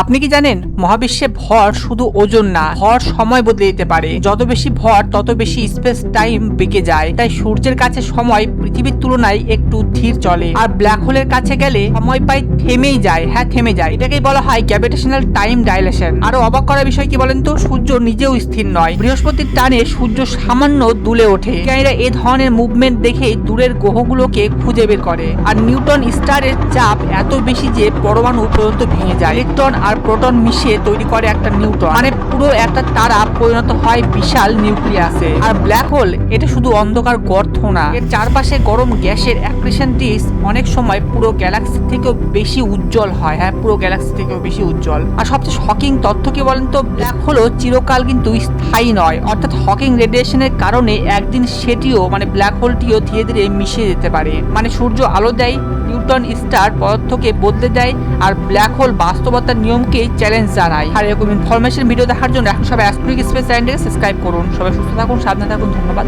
আপনি কি জানেন মহাবিশ্বে ভর শুধু ওজন না, ভর সময় বদলে দিতে পারে। যত বেশি ভর তত বেশি স্পেস টাইম বেঁকে যায়। তাই সূর্যের কাছে সময় পৃথিবীর তুলনায় একটু ধীর চলে, আর ব্ল্যাক হোলের কাছে গেলে সময় প্রায় থেমেই যায়। হ্যাঁ, থেমে যায়। এটাকেই বলা হয় গ্র্যাভিটেশনাল টাইম ডাইলেশন। আরো অবাক করার বিষয় কি বলেন তো, সূর্য নিজেও স্থির নয়। বৃহস্পতির টানে সূর্য সামান্য দুলে ওঠে। বিজ্ঞানীরা এই ধরনের মুভমেন্ট দেখে দূরের গ্রহগুলোকে খুঁজে বের করে। আর নিউটন স্টারের চাপ এত বেশি যে পরমাণু পর্যন্ত ভেঙে যায়। ইলেকট্রন আর প্রোটন মিশিয়ে তৈরি করে একটা নিউট্রন, মানে পুরো একটা তারা পরিণত হয় বিশাল নিউক্লিয়াসে। আর ব্ল্যাক হোল এটা শুধু অন্ধকার গর্ত না, এর চারপাশে গরম গ্যাসের অ্যাক্রিশনটিস অনেক সময় পুরো গ্যালাক্সি থেকেও বেশি উজ্জ্বল হয়। হ্যাঁ, পুরো গ্যালাক্সি থেকেও বেশি উজ্জ্বল। আর সবচেয়ে শকিং তথ্য কি বলেন তো, ব্ল্যাক হোলও চিরকাল কিন্তু স্থায়ী নয়। অর্থাৎ হকিং রেডিয়েশনের কারণে একদিন সেটিও, মানে ব্ল্যাক হোলটিও ধীরে ধীরে মিশে যেতে পারে। মানে সূর্য আলো দেয়, নিউটন স্টার পদার্থকে বদলে দেয়, আর ব্ল্যাক হোল বাস্তবতার নিয়মকে চ্যালেঞ্জ জানায়। আর এরকম ইনফরমেশন ভিডিও দেখার জন্য এখন সবাই অ্যাস্ট্রোনমিক স্পেস চ্যানেলটিকে সাবস্ক্রাইব করুন। সবাই সুস্থ থাকুন, সাবধানে থাকুন। ধন্যবাদ।